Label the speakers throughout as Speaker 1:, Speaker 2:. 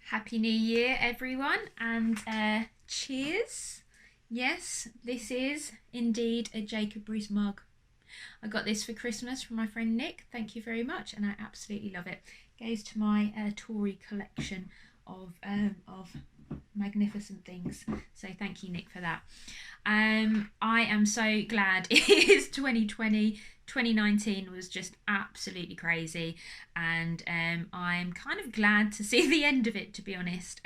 Speaker 1: Happy New Year, everyone, and cheers. Yes, this is indeed a Jacob Bruce mug. I got this for Christmas from my friend Nick. Thank you very much, and I absolutely love it. Goes to my Tory collection of magnificent things. So thank you, Nick, for that. I am so glad it is 2020. 2019 was just absolutely crazy, and I'm kind of glad to see the end of it, to be honest.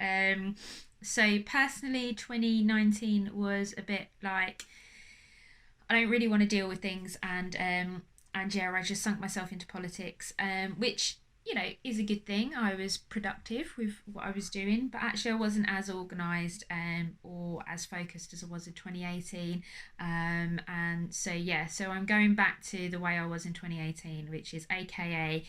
Speaker 1: So personally, 2019 was a bit like I don't really want to deal with things, and yeah, I just sunk myself into politics, which is a good thing. I was productive with what I was doing, but actually I wasn't as organised or as focused as I was in 2018. And so yeah, so I'm going back to the way I was in 2018, which is AKA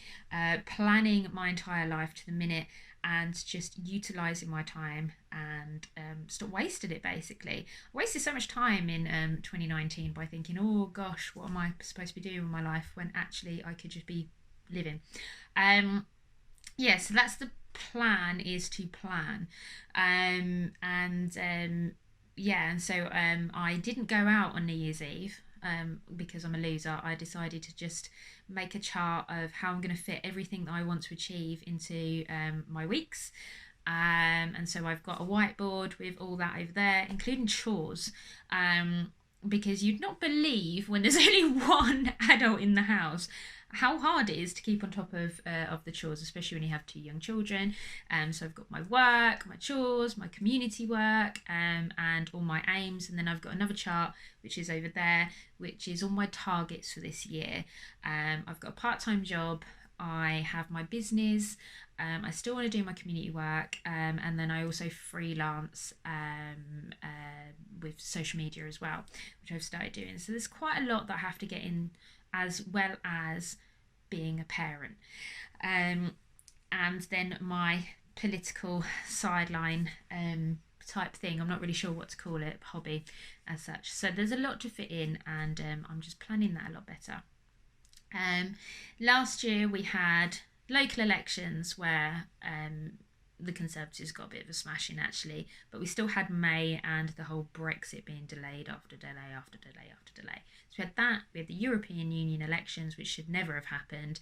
Speaker 1: planning my entire life to the minute and just utilizing my time and stop wasting it. Basically, I wasted so much time in 2019 by thinking, oh gosh, what am I supposed to be doing with my life, when actually I could just be living. um yeah, so that's the plan, is to plan. And Yeah, and so I didn't go out on New Year's Eve because I'm a loser. I decided to just make a chart of how I'm going to fit everything that I want to achieve into my weeks. And so I've got a whiteboard with all that over there, including chores. Because you'd not believe, when there's only one adult in the house, how hard it is to keep on top of the chores, especially when you have two young children. So I've got my work, my chores, my community work, and all my aims, and then I've got another chart which is over there, which is all my targets for this year. I've got a part-time job. I have my business. I still want to do my community work, and then I also freelance with social media as well, which I've started doing. So there's quite a lot that I have to get in, as well as being a parent. And then my political sideline type thing. I'm not really sure what to call it, hobby as such. So there's a lot to fit in, and I'm just planning that a lot better. Um, Last year we had local elections where the Conservatives got a bit of a smashing, actually, but we still had May and the whole Brexit being delayed after delay after delay after delay. So we had that, we had the European Union elections, which should never have happened.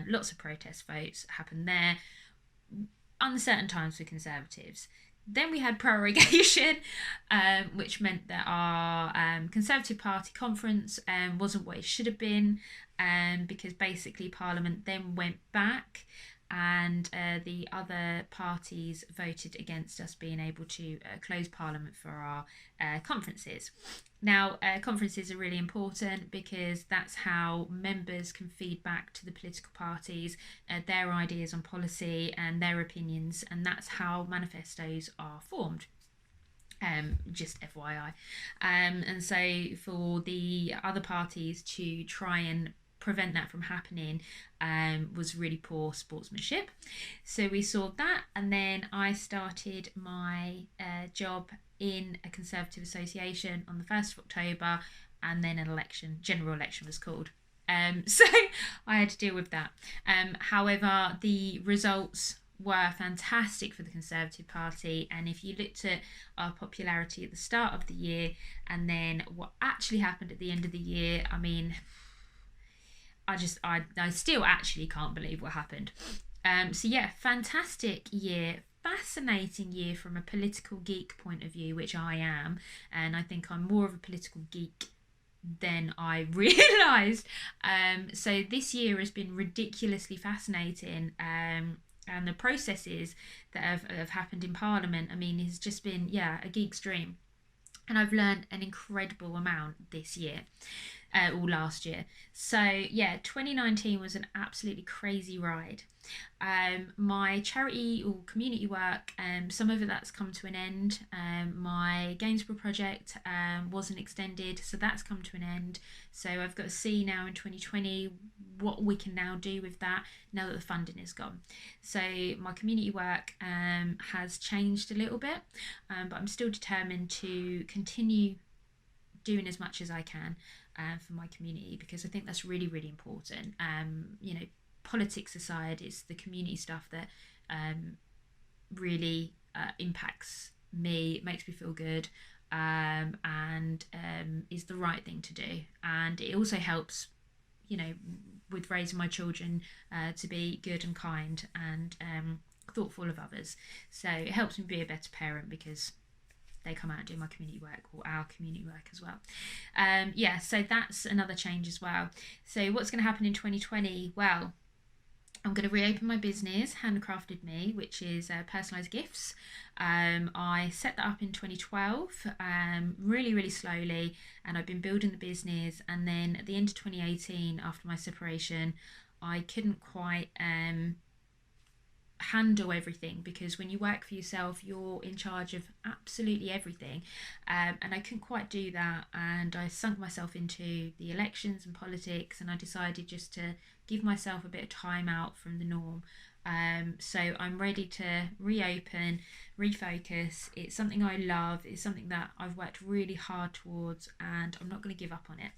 Speaker 1: Lots of protest votes happened there. Uncertain times for Conservatives. Then we had prorogation, which meant that our Conservative Party conference wasn't what it should have been, because basically Parliament then went back, and the other parties voted against us being able to close Parliament for our conferences. Now, conferences are really important because that's how members can feed back to the political parties their ideas on policy and their opinions, and that's how manifestos are formed. Just FYI. And so for the other parties to try and prevent that from happening was really poor sportsmanship. So we saw that, and then I started my job in a Conservative association on the 1st of October, and then an election, general election was called. So I had to deal with that. However, the results were fantastic for the Conservative Party, and if you looked at our popularity at the start of the year and then what actually happened at the end of the year, I mean, I still actually can't believe what happened. So yeah, fantastic year, fascinating year from a political geek point of view, which I am, and I think I'm more of a political geek than I realised. So this year has been ridiculously fascinating. And the processes that have happened in Parliament, I mean, it's just been, yeah, a geek's dream. And I've learned an incredible amount this year, or last year. So yeah, 2019 was an absolutely crazy ride. My charity or community work, some of it that's come to an end. My Gainsborough project wasn't extended, so that's come to an end. So I've got to see now in 2020 what we can now do with that now that the funding is gone. So my community work has changed a little bit, but I'm still determined to continue doing as much as I can for my community, because I think that's really, really important. Politics aside, it's the community stuff that really impacts me. It makes me feel good, and is the right thing to do. And it also helps, you know, with raising my children to be good and kind and thoughtful of others. So it helps me be a better parent because they come out and do my community work, or our community work as well. Yeah, so that's another change as well. So what's going to happen in 2020? Well, I'm going to reopen my business, Handcrafted Me, which is personalised gifts. I set that up in 2012, really, really slowly, and I've been building the business. And then at the end of 2018, after my separation, I couldn't quite handle everything, because when you work for yourself, you're in charge of absolutely everything, and I couldn't quite do that, and I sunk myself into the elections and politics, and I decided just to give myself a bit of time out from the norm. So I'm ready to reopen, refocus. It's something I love, it's something that I've worked really hard towards, and I'm not going to give up on it.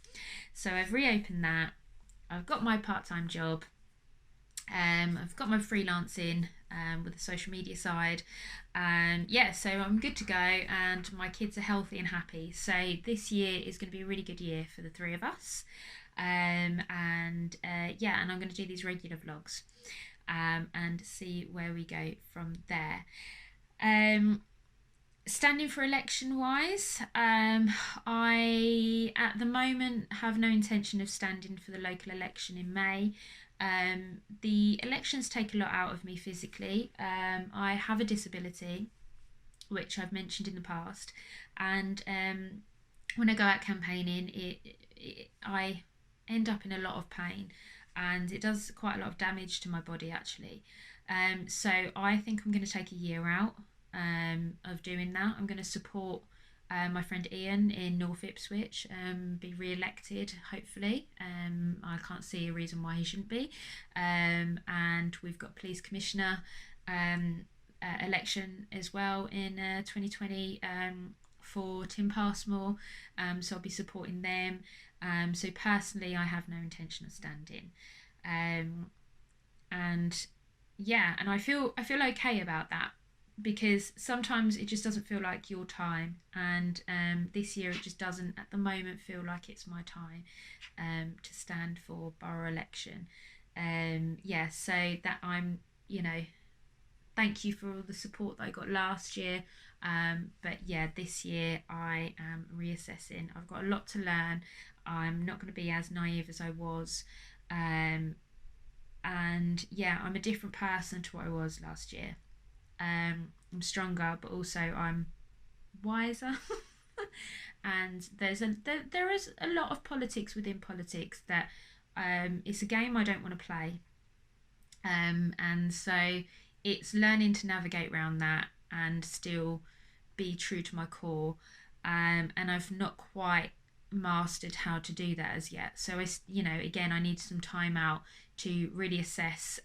Speaker 1: So I've reopened that. I've got my part-time job. I've got my freelancing with the social media side. Yeah, so I'm good to go, and my kids are healthy and happy. So this year is going to be a really good year for the three of us. Yeah, and I'm going to do these regular vlogs and see where we go from there. Standing for election wise, I at the moment have no intention of standing for the local election in May. The elections take a lot out of me physically. I have a disability, which I've mentioned in the past, and when I go out campaigning, I end up in a lot of pain, and it does quite a lot of damage to my body actually. So I think I'm going to take a year out of doing that. I'm going to support my friend Ian in North Ipswich, be re-elected hopefully. I can't see a reason why he shouldn't be. And we've got police commissioner election as well in 2020 for Tim Passmore, so I'll be supporting them. So personally I have no intention of standing, and yeah, and I feel okay about that, because sometimes it just doesn't feel like your time, and this year it just doesn't at the moment feel like it's my time to stand for borough election. Yeah, so that I'm, you know, thank you for all the support that I got last year, but yeah, this year I am reassessing. I've got a lot to learn. I'm not going to be as naive as I was, and yeah, I'm a different person to what I was last year. I'm stronger, but also I'm wiser. And there is a lot of politics within politics that it's a game I don't want to play, and so it's learning to navigate around that and still be true to my core, and I've not quite mastered how to do that as yet. So again, I need some time out to really assess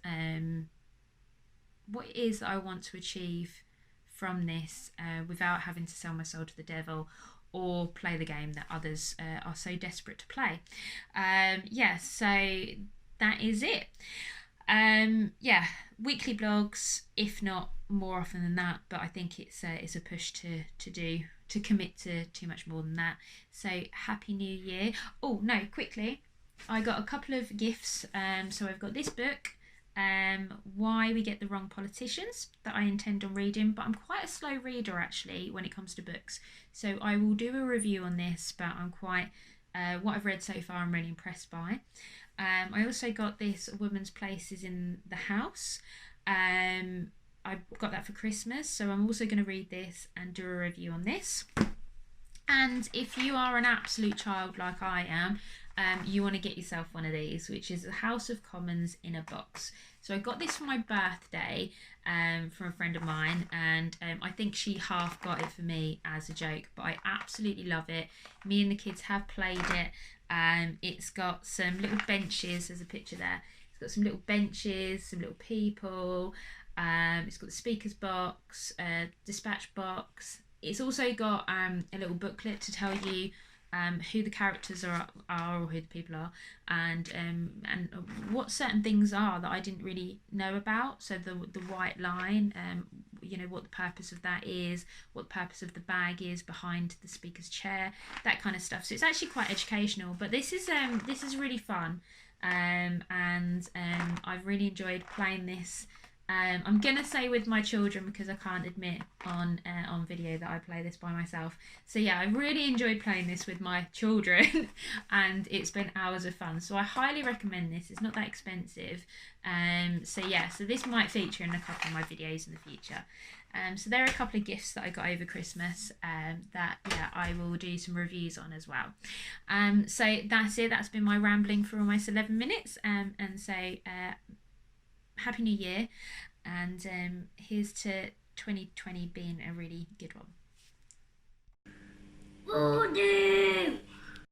Speaker 1: what it is that I want to achieve from this, without having to sell my soul to the devil or play the game that others are so desperate to play. Yeah, so that is it. Yeah, weekly blogs, if not more often than that, but I think it's a push to commit to too much more than that. So happy new year. Oh no, quickly, I got a couple of gifts. So I've got this book, Why We Get the Wrong Politicians, that I intend on reading, but I'm quite a slow reader actually when it comes to books, so I will do a review on this, but I'm quite what I've read so far I'm really impressed by. I also got this A Woman's Place is in the House. I got that for Christmas, so I'm also going to read this and do a review on this. And if you are an absolute child like I am, you want to get yourself one of these, which is the House of Commons in a box. So I got this for my birthday from a friend of mine, and I think she half got it for me as a joke, but I absolutely love it. Me and the kids have played it. It's got some little benches, there's a picture there. It's got some little benches, some little people. It's got the speaker's box, dispatch box. It's also got a little booklet to tell you who the characters are or who the people are, and what certain things are that I didn't really know about. So the white line, you know, what the purpose of that is, what the purpose of the bag is behind the speaker's chair, that kind of stuff. So it's actually quite educational, but this is really fun, and I've really enjoyed playing this. I'm gonna say with my children because I can't admit on video that I play this by myself. So yeah, I really enjoyed playing this with my children, and it's been hours of fun. So I highly recommend this. It's not that expensive. So yeah, so this might feature in a couple of my videos in the future. So there are a couple of gifts that I got over Christmas that yeah I will do some reviews on as well. So that's it. That's been my rambling for almost 11 minutes. And so Happy New Year, and here's to 2020 being a really good one.
Speaker 2: Voodoo!